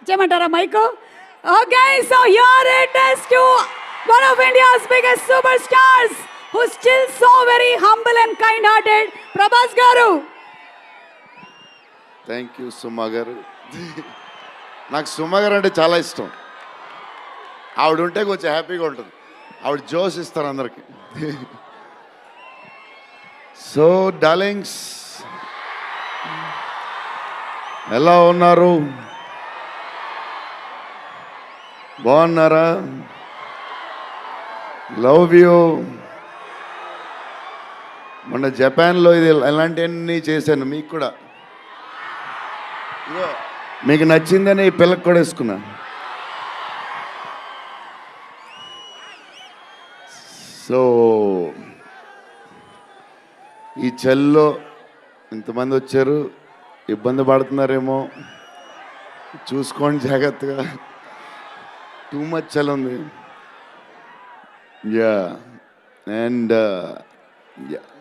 చేయమంటారా mic? Okay, so here it is to one of India's biggest superstars who's still so very humble and kind-hearted, Prabhas garu. Thank you Suma garu. నాకు సుమా గారు అంటే చాలా ఇష్టం. ఆవిడ ఉంటే కొంచెం హ్యాపీగా ఉంటుంది. ఆవిడ జోష్ ఇస్తారు అందరికి. సో డార్లింగ్స్, ఎలా ఉన్నారు? బాగున్నారా? Love you. మొన్న జపాన్లో ఇది ఎలాంటివన్నీ చేశాను మీకు కూడా. ఇగో మీకు నచ్చిందని ఈ పిల్లకి కూడా వేసుకున్నా. సో ఈ చలిలో ఇంతమంది వచ్చారు, ఇబ్బంది పడుతున్నారేమో, చూసుకోండి జాగ్రత్తగా. టూ మచ్ చలి ఉంది. యా అండ్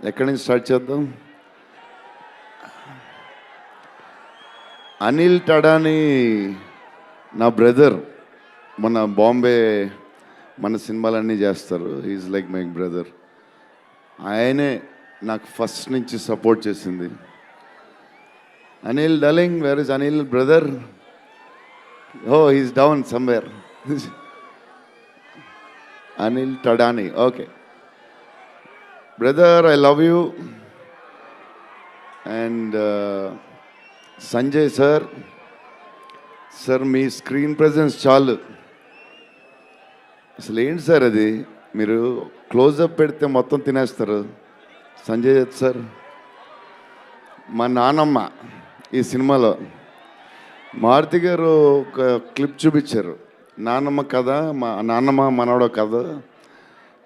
ఎక్కడి నుంచి స్టార్ట్ చేద్దాం? అనిల్ టడాని నా బ్రదర్. మన బాంబే మన సినిమాలన్నీ చేస్తారు. Is like my brother. ఆయనే నాకు ఫస్ట్ నుంచి సపోర్ట్ చేసింది. Anil darling, where is Anil brother? Oh is down somewhere. Anil Thadani, okay brother, I love you. And Sanjay sir, sir మీ స్క్రీన్ ప్రెజెన్స్ చాలు. అసలు ఏంటి సార్ అది? మీరు క్లోజప్ పెడితే మొత్తం తినేస్తారు. సంజయ్ దత్ సార్, మా నానమ్మ ఈ సినిమాలో మారుతి గారు ఒక క్లిప్ చూపించారు. నాన్నమ్మ కథ, మా నాన్నమ్మ మనవడో కథ,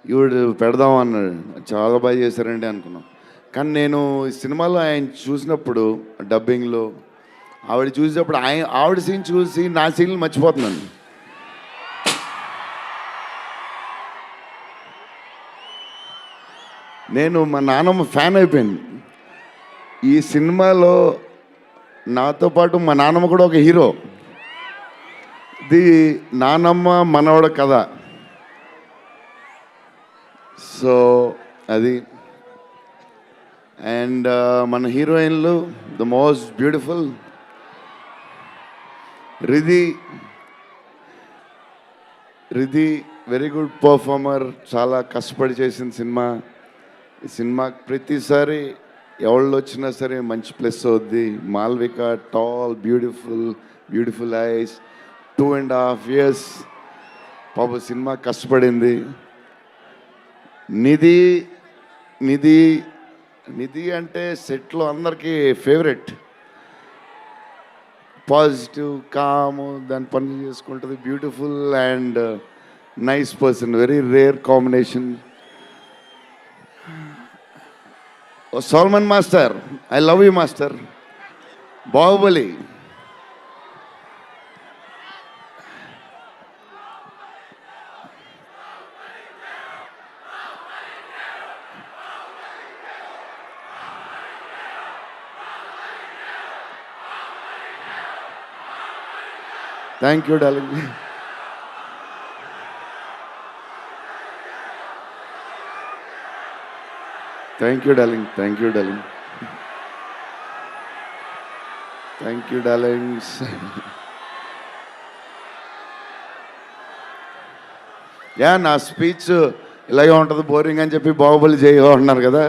ఈవిడు పెడదాం అన్నాడు. చాలా బాగా చేశారండి అనుకున్నాం. కానీ నేను ఈ సినిమాలో ఆయన చూసినప్పుడు డబ్బింగ్లో ఆవిడ చూసినప్పుడు ఆవిడ సీన్ చూసి నా సీన్లు మర్చిపోతున్నాను. నేను మా నాన్నమ్మ ఫ్యాన్ అయిపోయింది. ఈ సినిమాలో నాతో పాటు మా నాన్నమ్మ కూడా ఒక హీరో. ఇది నానమ్మ మనవడ కథ. సో అది. అండ్ మన హీరోయిన్లు the most beautiful Ridhi. Very good performer. చాలా కష్టపడి చేసిన సినిమా. ఈ సినిమాకి ప్రతిసారి ఎవళ్ళు వచ్చినా సరే మంచి ప్లస్ అవుద్ది. Malvika, tall, beautiful eyes, 2.5 years పాప సినిమా కష్టపడింది. నిధి అంటే సెట్లో అందరికీ ఫేవరెట్. పాజిటివ్, కాము, దాని పని చేసుకుంటుంది. Beautiful and nice person. Very rare combination. Salman master, I love you master. Baahubali, thank you darling. Thank you darling. Yeah, నా స్పీచ్ ఇలాగే ఉంటుంది, బోరింగ్ అని చెప్పి బాహుబలి చేయగా ఉంటున్నారు కదా.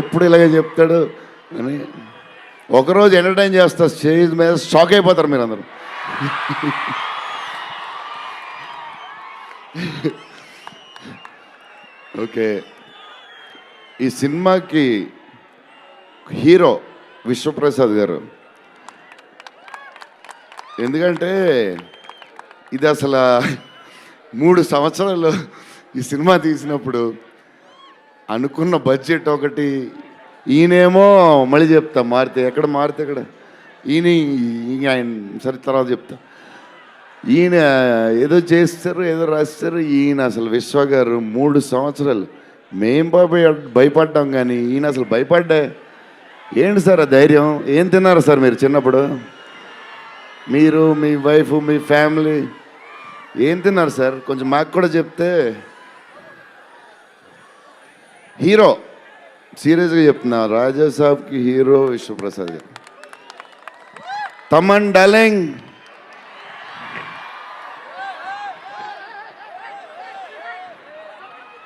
ఎప్పుడు ఇలాగే చెప్తాడు అని ఒకరోజు ఎంటర్టైన్ చేస్తా. స్టేజ్ మీద షాక్ అయిపోతారు మీరు అందరూ. ఓకే, ఈ సినిమాకి హీరో విశ్వప్రసాద్ గారు. ఎందుకంటే ఇది అసలు 3 సంవత్సరాలు ఈ సినిమా తీసినప్పుడు అనుకున్న బడ్జెట్ ఒకటి. ఈయనేమో మళ్ళీ చెప్తా మారితే ఎక్కడ ఆయన సరే తర్వాత చెప్తా. ఈయన ఏదో చేస్తారు, ఏదో రాస్తారు. ఈయన అసలు విశ్వ గారు 3 సంవత్సరాలు మేము భయపడ్డాం, కానీ ఈయన అసలు భయపడ్డా ఏంటి సార్ ఆ ధైర్యం? ఏం తిన్నారు సార్ మీరు చిన్నప్పుడు? మీరు, మీ వైఫ్, మీ ఫ్యామిలీ ఏం తిన్నారు సార్? కొంచెం మాకు కూడా చెప్తే. హీరో, సీరియస్గా చెప్తున్నా, రాజా సాబ్కి హీరో విశ్వప్రసాద్ గారు. తమన్ డార్లింగ్,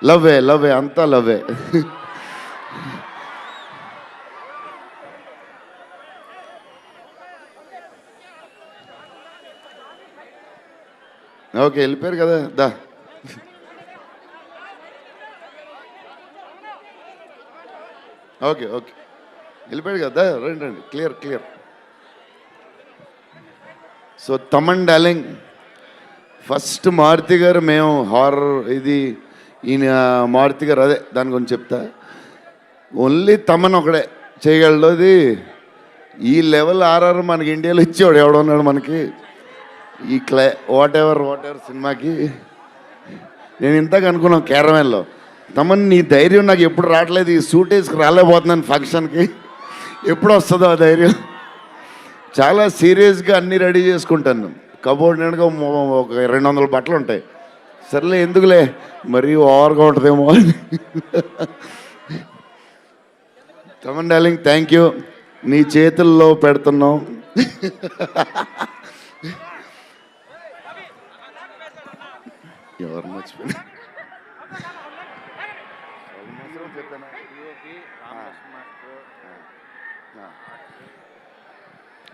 లవ్వే లవ్వే అంతా లవ్వే. ఓకే, వెళ్ళిపోయారు కదా, దా. ఓకే ఓకే, వెళ్ళిపోయాడు కదా, రండి రండి, clear clear. So Thaman darling, first Maruthi గారు, మేము హారర్ ఇది ఈయన మారుతి గారు, అదే దాని గురించి చెప్తా. ఓన్లీ తమన్ ఒకడే చేయగలడు అది. ఈ లెవెల్ ఆర్ఆర్ మనకి ఇండియాలో ఇచ్చేవాడు ఎవడున్నాడు మనకి ఈ వాట్ ఎవర్ సినిమాకి. నేను ఇంతకు అనుకున్నాను క్యారవాన్లో, తమన్ నీ ధైర్యం నాకు ఎప్పుడు రావట్లేదు, ఈ సూట్ వేసుకు రాలేకపోతున్నాను ఫంక్షన్కి, ఎప్పుడు వస్తుందో ఆ ధైర్యం. చాలా సీరియస్గా అన్నీ రెడీ చేసుకుంటాను. కబోర్డ్ నిండుగా ఒక 200 బట్టలు ఉంటాయి. సర్లే ఎందుకులే, మరీ ఓవర్గా ఉంటుందేమో అని. తమన్ డార్లింగ్, థ్యాంక్ యూ, నీ చేతుల్లో పెడుతున్నాం. ఎవరు మర్చిపోయినా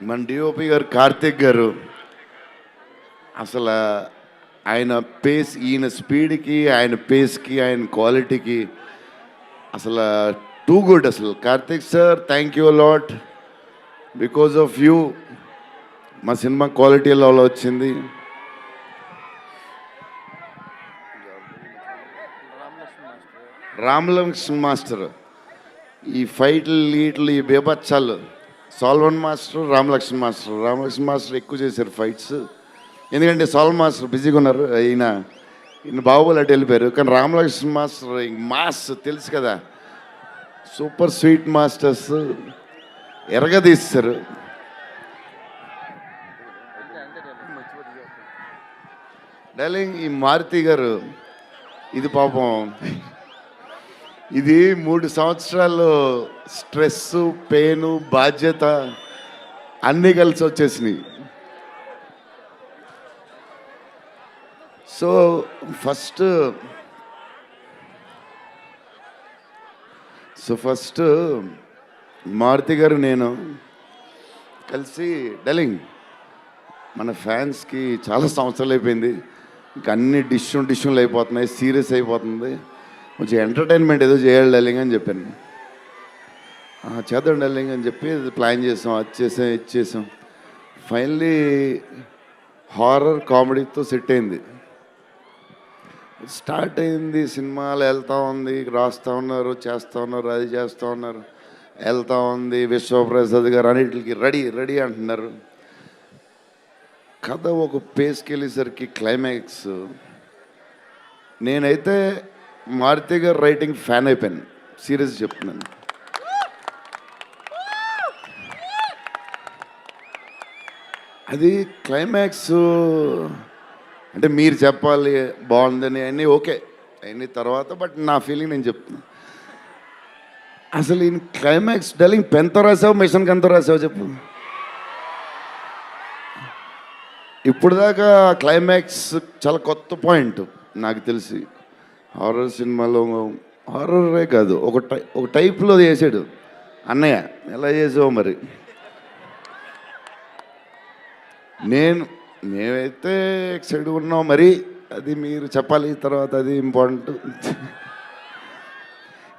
మన డిఓపి గారు కార్తిక్ గారు, అసలు ఆయన పేస్, ఈయన స్పీడ్కి, ఆయన పేస్కి, ఆయన క్వాలిటీకి అసలు టూ గుడ్. అసలు Karthik sir, thank you lot, because of you మా సినిమా క్వాలిటీ లెవెల్ వచ్చింది. రామలక్ష్మణ్ మాస్టర్, ఈ ఫైట్లు వీటిలు ఈ బేబచ్చాలు, సాల్వన్ మాస్టర్, రామలక్ష్మణ్ మాస్టర్ ఎక్కువ చేశారు ఫైట్స్. ఎందుకంటే సాల్వన్ మాస్టర్ బిజీగా ఉన్నారు, ఈయన బాహుబలి అటు వెళ్ళిపోయారు. కానీ రామలక్ష్మణ్ మాస్టర్ మాస్ తెలుసు కదా, సూపర్ స్వీట్ మాస్టర్స్ ఎరగదీస్తారు. డార్లింగ్, ఈ మారుతి గారు ఇది పాపం, ఇది 3 సంవత్సరాలు స్ట్రెస్, పెయిన్, బాధ్యత అన్నీ కలిసి వచ్చేసినాయి. సో ఫస్ట్ మారుతి గారు నేను కలిసి, డార్లింగ్ మన ఫ్యాన్స్కి చాలా సంవత్సరాలు అయిపోయింది, ఇంకా అన్ని డిష్యూలు అయిపోతున్నాయి, సీరియస్ అయిపోతుంది, కొంచెం ఎంటర్టైన్మెంట్ ఏదో చేయాలి డార్లింగ్ అని చెప్పాను. చేద్దాం డార్లింగ్ అని చెప్పి ప్లాన్ చేసాం, అది చేసాం. ఫైనలీ హారర్ కామెడీతో సెట్ అయింది. స్టార్ట్ అయింది, సినిమాలు వెళ్తూ ఉంది, రాస్తూ ఉన్నారు, చేస్తూ ఉన్నారు, అది చేస్తూ ఉన్నారు, వెళ్తూ ఉంది. విశ్వప్రసాద్ గారు అన్నిటికి రెడీ అంటున్నారు. కథ ఒక పేస్కి వెళ్ళేసరికి క్లైమాక్స్, నేనైతే మారుతి గారు రైటింగ్ ఫ్యాన్ అయిపోయాను, సీరియస్ చెప్తున్నాను. అది క్లైమాక్స్ అంటే మీరు చెప్పాలి బాగుందని అన్నీ ఓకే అన్ని తర్వాత, బట్ నా ఫీలింగ్ నేను చెప్తున్నా. అసలు ఈ క్లైమాక్స్ డార్లింగ్ పెన్తో రాసావు, మిషన్కి ఎంతో రాసావు చెప్పు. ఇప్పుడు దాకా క్లైమాక్స్ చాలా కొత్త పాయింట్ నాకు తెలిసి. హారర్ సినిమాలో హారరే కాదు, ఒక టైప్లో చేసాడు అన్నయ్య. ఎలా చేసావు మరి? మేమైతే ఎక్సైట్గా ఉన్నాం, మరి అది మీరు చెప్పాలి తర్వాత, అది ఇంపార్టెంట్.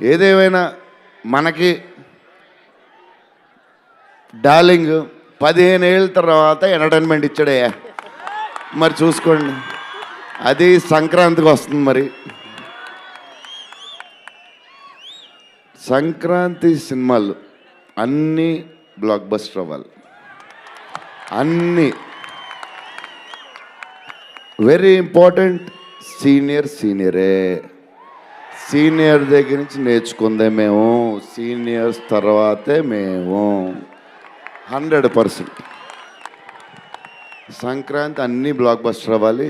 ఏదేమైనా మనకి డార్లింగ్ 15 ఏళ్ళ తర్వాత ఎంటర్టైన్మెంట్ ఇచ్చాడయ్యా, మరి చూసుకోండి. అది సంక్రాంతికి వస్తుంది. మరి సంక్రాంతి సినిమాలు అన్నీ బ్లాక్ బస్టర్ అవ్వాలి, అన్నీ. Very important, సీనియరే. సీనియర్ దగ్గర నుంచి నేర్చుకుందే మేము, సీనియర్స్ తర్వాతే మేము. 100%. సంక్రాంతి అన్ని బ్లాక్ బస్టర్ అవ్వాలి,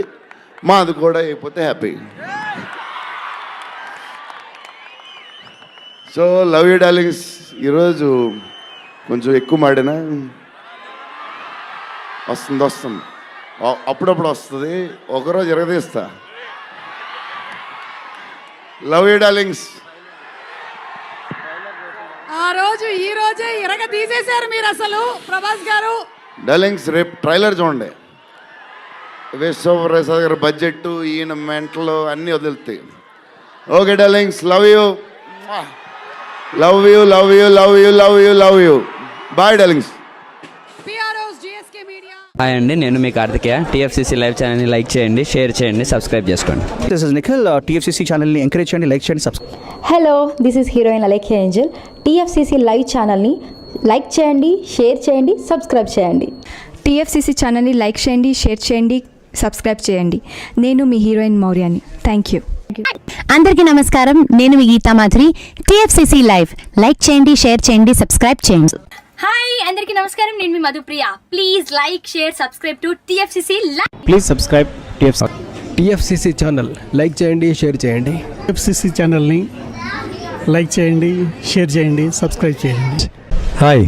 మాది కూడా అయిపోతే happy. So love you darlings. ఈరోజు కొంచెం ఎక్కువ మాడినా వస్తుంది, అప్పుడప్పుడు వస్తుంది, ఒకరోజు ఎరగదీస్తా. Love you darlings. ఆ రోజు ఈ రోజే ఇరగ తీసేశారు మీరు అసలు ప్రభాస్ గారు. డార్లింగ్స్ రేపు ట్రైలర్ చూడండి. విశ్వప్రసాద్ గారి బడ్జెట్, ఈయన మెంటలు అన్నీ వదులుతాయి. Okay darlings, love you, love you, love you, love you, love you, love you. Bye darlings. PROs GSK media. Hi అండి, నేను మీ కార్తికేయ. TFCC లైవ్ ఛానల్ని లైక్ చేయండి, షేర్ చేయండి, సబ్స్క్రైబ్ చేసుకోండి. This is Nikhil. TFCC ఛానల్ని ఎంకరేజ్ చేయండి, లైక్ చేయండి, subscribe. Hello, this is heroine Alekhya Angel. TFCC live ఛానల్ని లైక్ చేయండి, షేర్ చేయండి, సబ్స్క్రైబ్ చేయండి. TFCC ఛానల్ని లైక్ చేయండి, షేర్ చేయండి, సబ్స్క్రైబ్ చేయండి. నేను మీ హీరోయిన్ మౌర్యాని. Thank you. అందరికీ నమస్కారం, నేను మీ Geeta Madhuri. TFCC live like చేయండి, షేర్ చేయండి, సబ్స్క్రైబ్ చేయండి. హాయ్ అందరికీ నమస్కారం, నేను మీ Madhupriya. Please like share subscribe to TFCC live. Please subscribe TFCC channel. Like చేయండి, షేర్ చేయండి. TFCC ఛానల్ని లైక్ చేయండి, షేర్ చేయండి, సబ్స్క్రైబ్ చేయండి. Hi,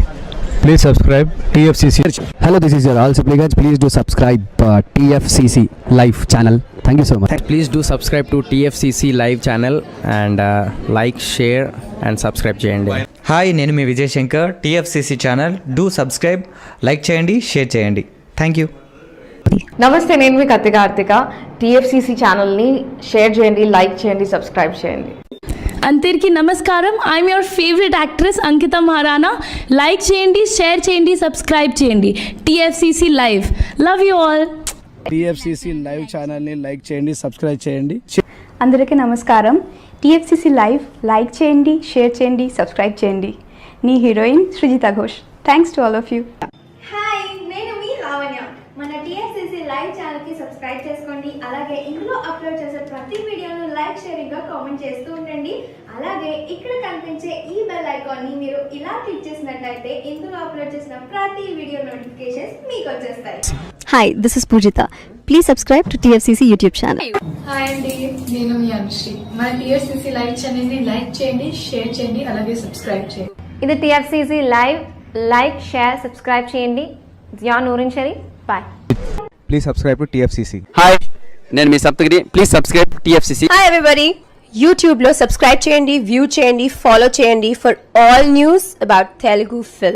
please subscribe TFCC. Hello, this is your all Sipligunj. Please do subscribe TFCC live channel. Thank you so much. Please do subscribe to TFCC live channel and like, share and subscribe చేయండి. Hi, నేను మీ Vijay Shankar. TFCC channel do subscribe, like చేయండి, share చేయండి. Thank you. నమస్తే, నేను మీ Karthika. TFCC ఛానల్ని share చేయండి, లైక్ చేయండి, సబ్స్క్రైబ్ చేయండి. అందరికీ నమస్కారం, I'm your favourite actress Ankita Maharana. Like చేయండి, షేర్ చేయండి, సబ్స్క్రైబ్ చేయండి. TFCC live. Love you all. TFCC live ఛానల్ని లైక్ చేయండి, సబ్స్క్రైబ్ చేయండి. అందరికీ నమస్కారం. TFCC లైవ్ లైక్ చేయండి, షేర్ చేయండి, సబ్స్క్రైబ్ చేయండి. నీ heroine Srujitha Ghosh. Thanks to all of you. Hi, నేను మీ లావణ్య. మన TFCC లైవ్ ఛానల్కి సబ్స్క్రైబ్ చేసుకోండి. అలాగే ఇందులో అప్లోడ్ చేసే ప్రతి వీడియోను లైక్, షేరింగ్గా కామెంట్ చేస్తూ ఉండండి. అలాగే ఇక్కడ కనిపించే ఈ బెల్ ఐకాన్ని మీరు ఇలా క్లిక్ చేసినట్లయితే ఇందులో అప్లోడ్ చేసిన ప్రతి వీడియో నోటిఫికేషన్స్ మీకు వచ్చేస్తాయి. Hi, this is Poojitha. Please subscribe to TFCC YouTube channel. Hi అండి, నేను మీ అనుశ్రీ. మన TFCC లైవ్ ఛానల్ని లైక్ చేయండి, షేర్ చేయండి, అలాగే సబ్స్క్రైబ్ చేయండి. ఇది TFCC live. Like, share, subscribe చేయండి. Zia Noorin Sharif. Bye. Please subscribe to TFCC. Hi, నేను మీ Saptagiri. Please subscribe TFCC. Hi everybody, యూట్యూబ్లో సబ్స్క్రైబ్ చేయండి, వ్యూ చేయండి, ఫాలో చేయండి for all news about Telugu film.